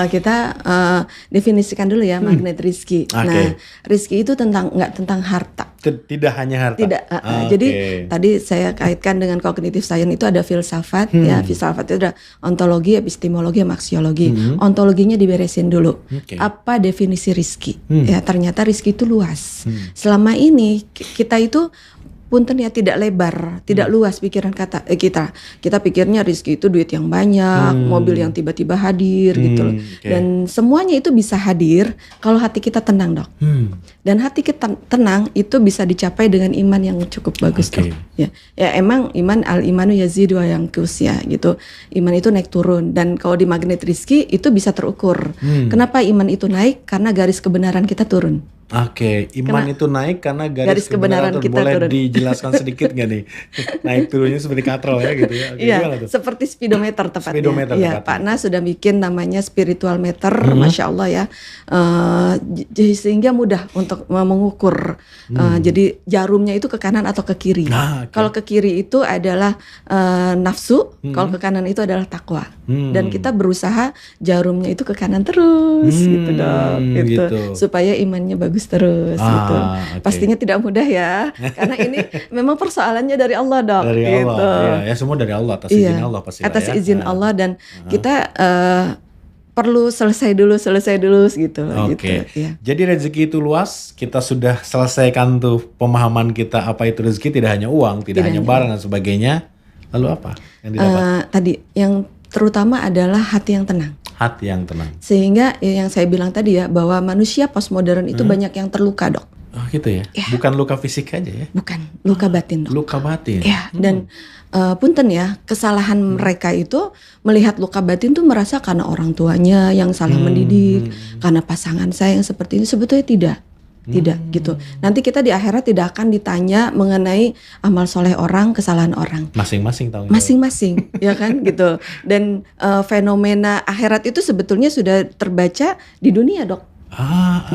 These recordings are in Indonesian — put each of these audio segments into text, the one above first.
Kita definisikan dulu ya magnet rizki. Oke. Nah, rizki itu nggak tentang harta. Tidak hanya harta. Tidak. Jadi tadi saya kaitkan dengan cognitive science itu ada filsafat ya. Filsafat itu ada ontologi, epistemologi, maksiologi. Ontologinya diberesin dulu. Apa definisi rizki? Ya ternyata rizki itu luas. Selama ini kita itu punten ya tidak lebar, tidak luas pikiran kita. Kita pikirnya rezeki itu duit yang banyak, mobil yang tiba-tiba hadir gitu loh. Dan semuanya itu bisa hadir kalau hati kita tenang, Dok. Dan hati kita tenang itu bisa dicapai dengan iman yang cukup bagus, Dok. Ya emang al-imanu yazidu wa yanqus ya gitu. Iman itu naik turun dan kalau di magnet rezeki itu bisa terukur. Kenapa iman itu naik? Karena garis kebenaran kita turun. Iman itu naik karena garis kebenaran kita boleh turun. Dijelaskan sedikit nggak nih? Naik turunnya seperti katrol ya gitu ya? Iya, seperti speedometer tepatnya. Iya, Pak Nas sudah bikin namanya spiritual meter, Masya Allah ya. Sehingga mudah untuk mengukur. Jadi jarumnya itu ke kanan atau ke kiri. Kalau ke kiri itu adalah nafsu, kalau ke kanan itu adalah takwa. Dan kita berusaha jarumnya itu ke kanan terus gitu dong. Gitu. Supaya imannya bagus terus gitu. Pastinya tidak mudah ya. Karena ini memang persoalannya dari Allah, Dok. Dari gitu. Allah. Ya semua dari Allah atas izin Allah pasti. Atas izin Allah dan kita perlu selesai dulu gitu. Gitu, ya. Jadi rezeki itu luas, kita sudah selesaikan tuh pemahaman kita apa itu rezeki, tidak hanya uang, tidak hanya barang dan sebagainya. Lalu apa yang didapat? Tadi yang terutama adalah hati yang tenang. Hati yang tenang. Sehingga yang saya bilang tadi ya bahwa manusia postmodern itu banyak yang terluka, Dok. Oh gitu ya? Bukan luka fisik aja ya? Bukan, luka batin, Dok. Luka batin. Ya, dan punten ya, kesalahan mereka itu melihat luka batin tuh merasa karena orang tuanya yang salah mendidik, karena pasangan saya yang seperti ini. Sebetulnya tidak gitu. Nanti kita di akhirat tidak akan ditanya mengenai amal soleh orang, kesalahan orang. Masing-masing tahu. Masing-masing, ya kan gitu. Dan fenomena akhirat itu sebetulnya sudah terbaca di dunia, Dok.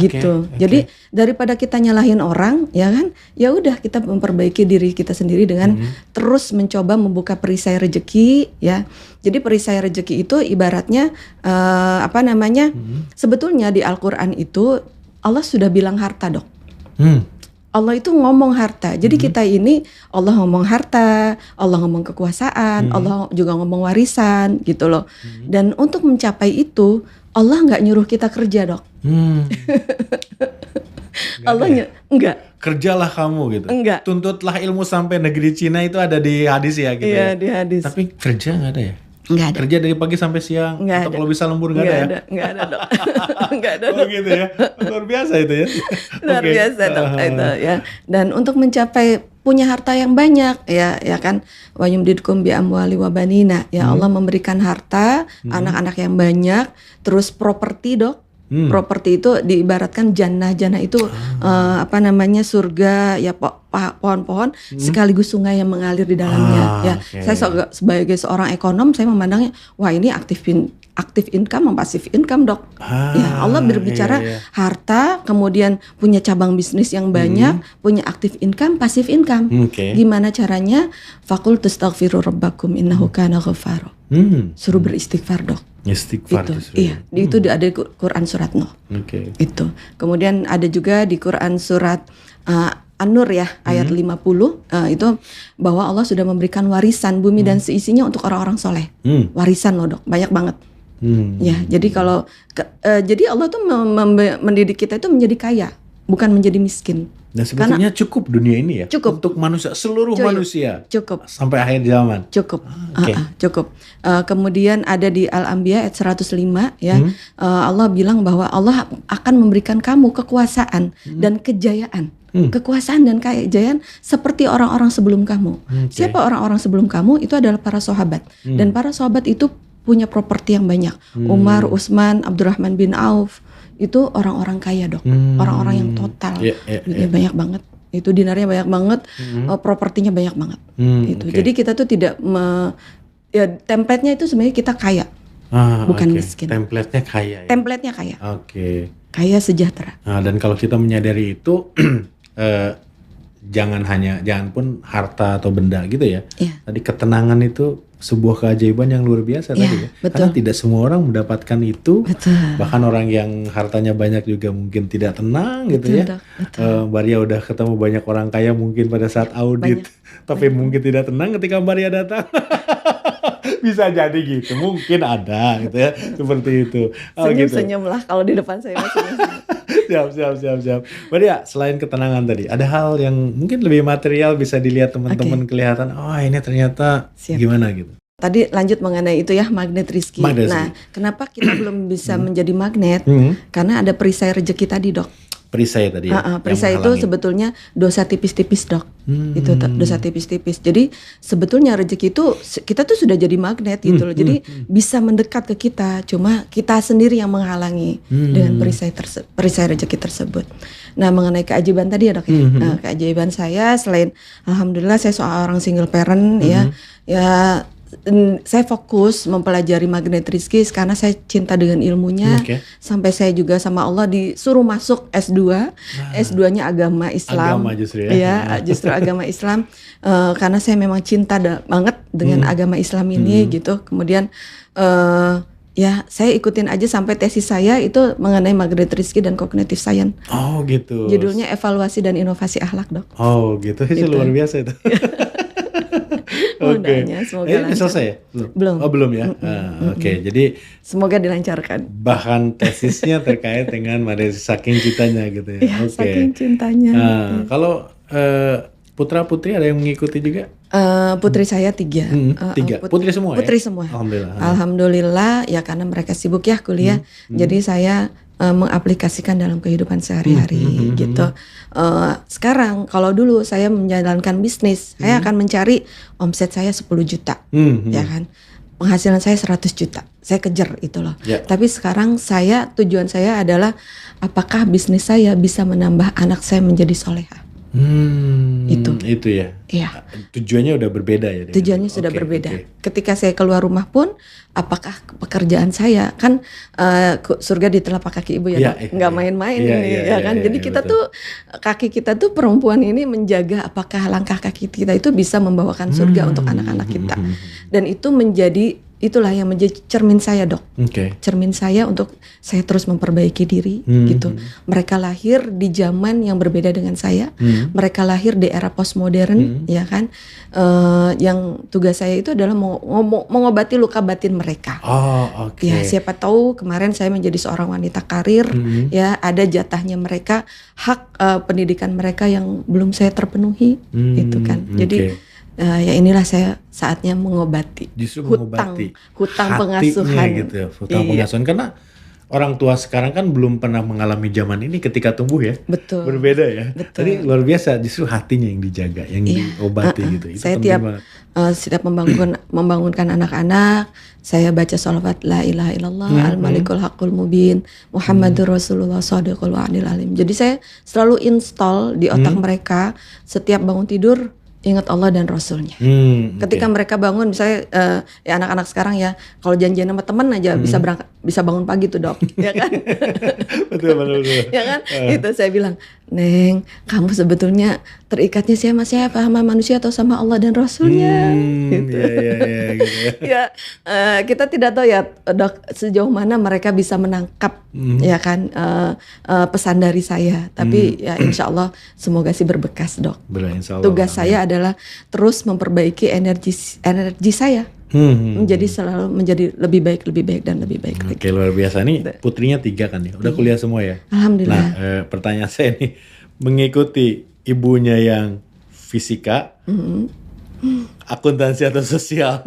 Gitu. Jadi daripada kita nyalahin orang, ya kan? Ya udah kita memperbaiki diri kita sendiri dengan terus mencoba membuka perisai rezeki, ya. Jadi perisai rezeki itu ibaratnya sebetulnya di Al-Qur'an itu Allah sudah bilang harta, Dok. Allah itu ngomong harta. Jadi kita ini Allah ngomong harta, Allah ngomong kekuasaan, Allah juga ngomong warisan gitu loh. Dan untuk mencapai itu Allah nggak nyuruh kita kerja, Dok. Allah enggak. Kerjalah kamu gitu. Enggak. Tuntutlah ilmu sampai negeri Cina itu ada di hadis ya gitu. Iya, ya. di hadis. Tapi kerja nggak ada ya? Nggak ada. Kerja dari pagi sampai siang. Nggak atau ada. kalau bisa lembur nggak ada ya? Nggak ada, Dok. Nggak ada, Dok. Oh gitu ya. Luar biasa itu ya. Luar biasa, Dok. Itu ya. Dan untuk mencapai punya harta yang banyak ya kan, wa yumdidkum bi amwali wa banina, ya Allah memberikan harta, anak-anak yang banyak, terus properti, Dok. Properti itu diibaratkan jannah itu surga ya, pohon-pohon sekaligus sungai yang mengalir di dalamnya ya. Saya sebagai seorang ekonom saya memandangnya wah ini aktif income, passive income, Dok. Ya Allah berbicara harta, kemudian punya cabang bisnis yang banyak, punya active income, passive income. Gimana caranya? Faqul tastaghfiru rabbakum innahu kana ghafara. Suruh beristighfar, Dok. Istighfar itu. Iya, itu ada di Quran surat Nuh. Itu. Kemudian ada juga di Quran surat An-Nur ya, ayat 50 itu bahwa Allah sudah memberikan warisan bumi dan seisinya untuk orang-orang soleh. Warisan loh, Dok, banyak banget. Ya, jadi kalau jadi Allah tuh mendidik kita itu menjadi kaya, bukan menjadi miskin. Dan sebetulnya cukup dunia ini ya. Cukup untuk manusia, seluruh manusia. Cukup. Sampai akhir zaman. Cukup. Cukup. Kemudian ada di Al-Anbiya ayat 105 ya. Allah bilang bahwa Allah akan memberikan kamu kekuasaan dan kejayaan. Kekuasaan dan kejayaan seperti orang-orang sebelum kamu. Siapa orang-orang sebelum kamu? Itu adalah para sahabat. Dan para sahabat itu punya properti yang banyak. Umar, Utsman, Abdurrahman bin Auf, itu orang-orang kaya, Dok. Orang-orang yang total. Banyak banget. Itu dinarnya banyak banget, propertinya banyak banget. Jadi kita tuh tidak template-nya itu sebenarnya kita kaya. Bukan miskin. Template-nya kaya. Ya? Template-nya kaya. Kaya sejahtera. Dan kalau kita menyadari itu jangan pun harta atau benda gitu ya. Tadi ketenangan itu sebuah keajaiban yang luar biasa Ya, tadi ya. betul. Karena tidak semua orang mendapatkan itu. Betul. Bahkan orang yang hartanya banyak juga mungkin tidak tenang gitu Betul, ya. Dok, betul. Mbak Ria udah ketemu banyak orang kaya mungkin pada saat audit. Tapi mungkin tidak tenang ketika Mbak Ria datang. Bisa jadi gitu. Mungkin ada gitu ya. Seperti itu. Senyum-senyum lah kalau di depan saya masih Siap. Mbak Ria, selain ketenangan tadi, ada hal yang mungkin lebih material bisa dilihat teman-teman kelihatan, oh ini ternyata gimana gitu. Tadi lanjut mengenai itu ya, magnet rezeki. Nah, kenapa kita belum bisa menjadi magnet? Karena ada perisai rezeki tadi, Dok. Perisai tadi ya? Perisai itu sebetulnya dosa tipis-tipis, Dok. Itu dosa tipis-tipis. Jadi sebetulnya rezeki itu kita tuh sudah jadi magnet gitu loh. Jadi bisa mendekat ke kita. Cuma kita sendiri yang menghalangi dengan perisai rezeki tersebut. Nah, mengenai keajaiban tadi ya, Dok ya. Nah, keajaiban saya selain alhamdulillah saya seorang single parent ya saya fokus mempelajari magnet rezeki karena saya cinta dengan ilmunya. Sampai saya juga sama Allah disuruh masuk S2. S2-nya agama Islam. Agama justru ya. Justru agama Islam. Karena saya memang cinta banget dengan agama Islam ini gitu. Kemudian ya saya ikutin aja sampai tesis saya itu mengenai magnet rezeki dan cognitive science. Oh gitu. Judulnya evaluasi dan inovasi akhlak, Dok. Oh gitu. Itu luar biasa itu. Oke. Semoga selesai ya? Belum. Oh belum ya. Oke. Jadi semoga dilancarkan. Bahkan tesisnya terkait dengan saking cintanya gitu ya. Ya, saking cintanya. Kalau putra putri ada yang mengikuti juga? Putri saya 3. Putri semua Putri ya? semua. Alhamdulillah. Ya karena mereka sibuk ya kuliah. Jadi saya mengaplikasikan dalam kehidupan sehari-hari gitu. Sekarang kalau dulu saya menjalankan bisnis, saya akan mencari omset saya 10 juta, ya kan, penghasilan saya 100 juta, saya kejar itu loh. Tapi sekarang tujuan saya adalah apakah bisnis saya bisa menambah anak saya menjadi soleha. Itu ya. Iya. Tujuannya udah berbeda ya. Tujuannya sudah berbeda. Ketika saya keluar rumah pun, apakah pekerjaan saya kan surga di telapak kaki ibu ya, nggak main-main ini ya kan. Jadi kita tuh kaki kita tuh perempuan ini menjaga apakah langkah kaki kita itu bisa membawakan surga untuk anak-anak kita. Dan itu itulah yang menjadi cermin saya, Dok. Cermin saya untuk saya terus memperbaiki diri gitu. Mereka lahir di zaman yang berbeda dengan saya. Mereka lahir di era postmodern, ya kan. Yang tugas saya itu adalah mengobati luka batin mereka. Ya, siapa tahu kemarin saya menjadi seorang wanita karir, ya ada jatahnya mereka, hak pendidikan mereka yang belum saya terpenuhi, itu kan. Jadi ya inilah saya saatnya mengobati. Justru hutang pengasuhan gitu ya, hutang pengasuhan karena orang tua sekarang kan belum pernah mengalami zaman ini ketika tumbuh ya. Betul. Berbeda ya. Betul. Jadi luar biasa justru hatinya yang dijaga, yang diobati gitu. Itu saya setiap membangunkan anak-anak, saya baca sholawat la ilaha illallah al-malikul haqqul mubin Muhammadur Rasulullah shadiqul wa'adil alim. Jadi saya selalu install di otak mereka setiap bangun tidur, ingat Allah dan Rasulnya. Ketika mereka bangun, misalnya ya anak-anak sekarang ya, kalau janjian sama temen aja bisa bangun pagi tuh, Dok, ya kan? betul. Ya kan? Itu saya bilang, Neng, kamu sebetulnya terikatnya sama siapa? Sama manusia atau sama Allah dan Rasulnya? Gitu. Ya, kita tidak tahu ya, Dok, sejauh mana mereka bisa menangkap ya kan pesan dari saya. Tapi ya insya Allah semoga sih berbekas, Dok. Tugas saya adalah terus memperbaiki energi saya. Menjadi lebih baik dan lebih baik. Oke, luar biasa nih. Putrinya 3 kan ya, udah kuliah semua ya. Alhamdulillah. Nah, pertanyaan saya nih, mengikuti ibunya yang fisika, akuntansi atau sosial,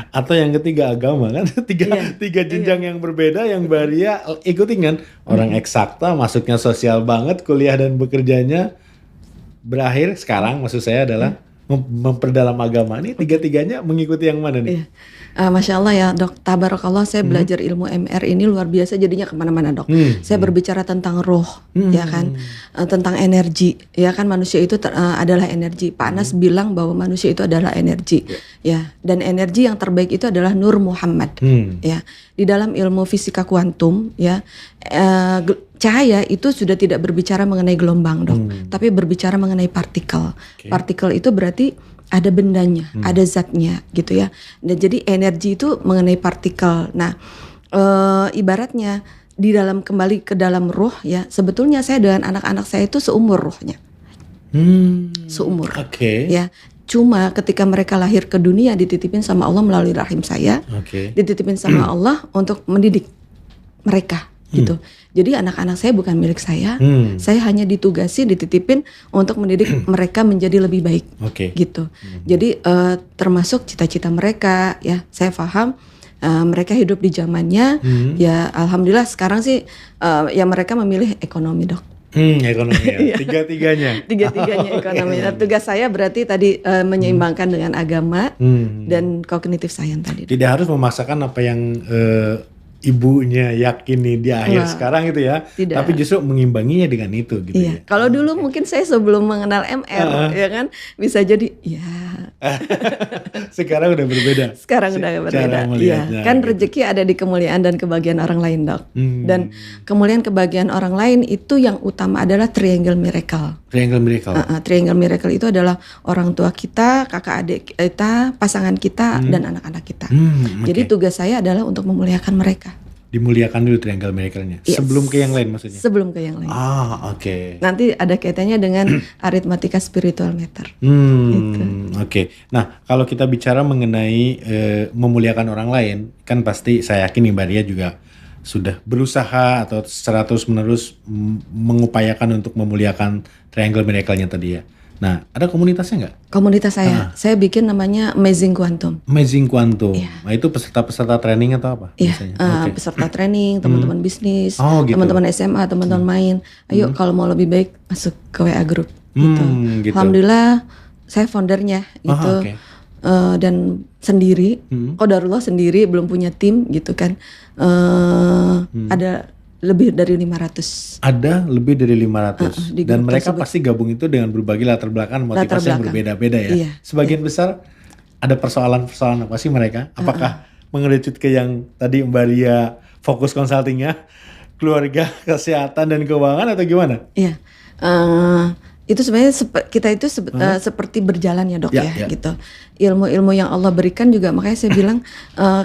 atau yang ketiga agama kan, tiga jenjang yang berbeda yang Mbak Ria ikutin kan. Orang eksakta masuknya sosial banget, kuliah dan bekerjanya berakhir sekarang maksud saya adalah memperdalam agama. Ini tiga-tiganya mengikuti yang mana nih? Masya Allah ya, Dok, tabarakallah, saya belajar ilmu MR ini luar biasa, jadinya kemana-mana, Dok. Saya berbicara tentang roh, ya kan, tentang energi, ya kan, manusia itu adalah energi. Pak Anas bilang bahwa manusia itu adalah energi, ya, dan energi yang terbaik itu adalah Nur Muhammad, ya. Di dalam ilmu fisika kuantum, ya, cahaya itu sudah tidak berbicara mengenai gelombang, Dok, tapi berbicara mengenai partikel. Partikel itu berarti ada bendanya, ada zatnya gitu ya. Dan jadi energi itu mengenai partikel. Nah, ibaratnya di dalam kembali ke dalam ruh ya, sebetulnya saya dengan anak-anak saya itu seumur ruhnya. Seumur. Ya. Cuma ketika mereka lahir ke dunia dititipin sama Allah melalui rahim saya. Dititipin sama Allah untuk mendidik mereka gitu. Jadi anak-anak saya bukan milik saya. Saya hanya ditugasi, dititipin untuk mendidik mereka menjadi lebih baik. Gitu. Jadi termasuk cita-cita mereka ya. Saya paham mereka hidup di zamannya ya, alhamdulillah sekarang sih ya mereka memilih ekonomi, Dok. Ekonomi ya. Tiga-tiganya ekonomi. Nah, tugas saya berarti tadi menyeimbangkan dengan agama dan kognitif science tadi. Tidak harus memaksakan apa yang ibunya yakini di akhir sekarang gitu ya. Tidak. Tapi justru mengimbanginya dengan itu gitu ya. Kalau dulu mungkin saya sebelum mengenal MR ya kan bisa jadi ya. Sekarang udah berbeda. Sekarang udah berbeda. Iya, kan gitu. Rezeki ada di kemuliaan dan kebahagiaan orang lain, Dok. Dan kemuliaan kebahagiaan orang lain itu yang utama adalah triangle miracle. Triangle miracle itu adalah orang tua kita, kakak adik kita, pasangan kita dan anak-anak kita. Jadi tugas saya adalah untuk memuliakan mereka. Dimuliakan dulu triangle miracle-nya. Sebelum ke yang lain maksudnya? Sebelum ke yang lain. Oke. Nanti ada kaitannya dengan aritmatika spiritual matter. Oke. Nah, kalau kita bicara mengenai memuliakan orang lain, kan pasti saya yakin nih Mbak Ria juga sudah berusaha atau secara terus-menerus mengupayakan untuk memuliakan triangle miracle-nya tadi ya. Nah, ada komunitasnya nggak? Komunitas saya bikin namanya Amazing Quantum. Amazing Quantum. Nah, itu peserta-peserta training atau apa? Iya, peserta training, teman-teman bisnis, gitu. Teman-teman SMA, teman-teman main. Ayo kalau mau lebih baik masuk ke WA group. Gitu. Alhamdulillah, saya foundernya gitu. Dan sendiri, qadarullah sendiri, belum punya tim gitu kan. Ada lebih dari 500. Ada lebih dari 500. Dan mereka pasti gabung itu dengan berbagai latar belakang motivasi yang berbeda-beda ya. Iya. Sebagian besar ada persoalan-persoalan apa sih mereka? Apakah mengerucut ke yang tadi Mbak Ria fokus konsultingnya, keluarga, kesehatan dan keuangan atau gimana? Iya. Itu sebenarnya kita itu seperti berjalan ya, Dok ya gitu. Ilmu-ilmu yang Allah berikan juga, makanya saya bilang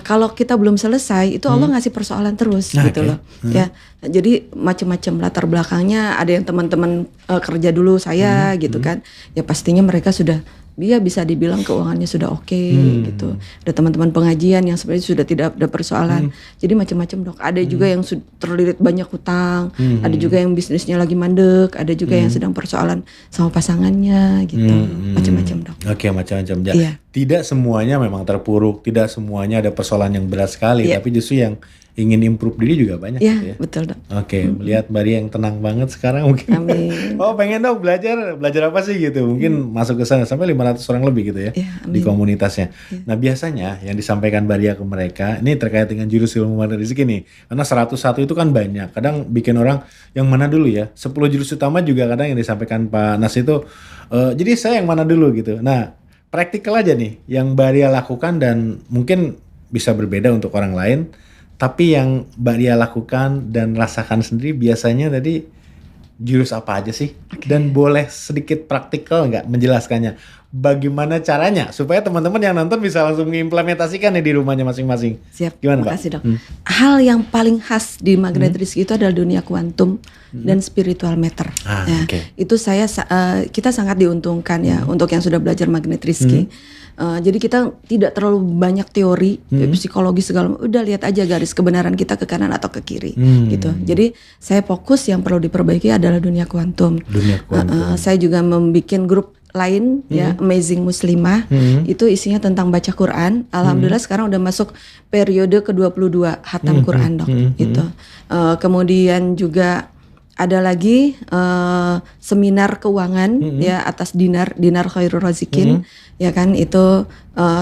kalau kita belum selesai itu Allah ngasih persoalan terus gitu loh. Ya. Jadi macam-macam latar belakangnya, ada yang teman-teman kerja dulu saya gitu kan. Ya pastinya mereka sudah bisa dibilang keuangannya sudah oke gitu. Ada teman-teman pengajian yang sebenarnya sudah tidak ada persoalan. Jadi macam-macam, Dok. Ada juga yang terlilit banyak hutang, ada juga yang bisnisnya lagi mandek, ada juga yang sedang persoalan sama pasangannya gitu. Macam-macam, Dok. Oke, macam-macam. Ya. Tidak semuanya memang terpuruk, tidak semuanya ada persoalan yang berat sekali, tapi justru yang ingin improve diri juga banyak gitu ya. Betul, Dok. Oke, melihat Mbak Ria yang tenang banget sekarang mungkin. Amin. Pengen dong belajar apa sih gitu. Mungkin masuk ke sana sampai 500 orang lebih gitu ya di komunitasnya. Nah, biasanya yang disampaikan Mbak Ria ke mereka ini terkait dengan jurus ilmu mana rezeki nih. Karena 101 itu kan banyak. Kadang bikin orang yang mana dulu ya. 10 jurus utama juga kadang yang disampaikan Pak Nas itu jadi saya yang mana dulu gitu. Nah, praktikal aja nih yang Mbak Ria lakukan dan mungkin bisa berbeda untuk orang lain. Tapi yang Mbak Ria lakukan dan rasakan sendiri biasanya tadi jurus apa aja sih? Dan boleh sedikit praktikal nggak menjelaskannya? Bagaimana caranya supaya teman-teman yang nonton bisa langsung mengimplementasikan di rumahnya masing-masing? Siap. Gimana, Mbak? Makasih, Dok. Hal yang paling khas di Magnet Rizki itu adalah dunia kuantum dan spiritual matter. Itu kita sangat diuntungkan ya untuk yang sudah belajar Magnet Rizki. Jadi kita tidak terlalu banyak teori, psikologi segala, udah lihat aja garis kebenaran kita ke kanan atau ke kiri gitu. Jadi saya fokus yang perlu diperbaiki adalah dunia kuantum. Saya juga membuat grup lain ya, Amazing Muslimah, itu isinya tentang baca Quran. Alhamdulillah sekarang udah masuk periode ke-22 hatam Quran, Dok. Gitu. Kemudian juga ada lagi seminar keuangan ya atas dinar khairul razikin. Ya kan itu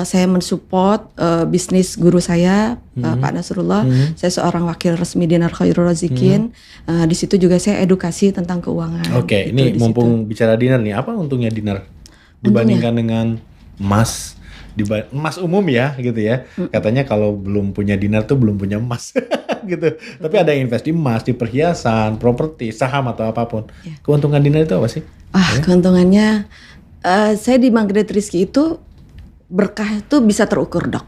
saya mensupport bisnis guru saya Pak Nasrullah. Saya seorang wakil resmi Dinar Khairul Razikin. Di situ juga saya edukasi tentang keuangan. Oke, gitu, ini mumpung bicara dinar nih, apa untungnya dinar dibandingkan dengan emas? Emas umum ya gitu ya. Katanya kalau belum punya dinar tuh belum punya emas gitu. Tapi ada yang invest di emas, di perhiasan, properti, saham atau apapun. Keuntungan dinar itu apa sih? Keuntungannya Saya di Magnet Rizki itu berkah itu bisa terukur, Dok.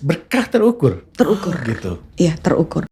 Berkah terukur? Terukur. Gitu? Iya, terukur.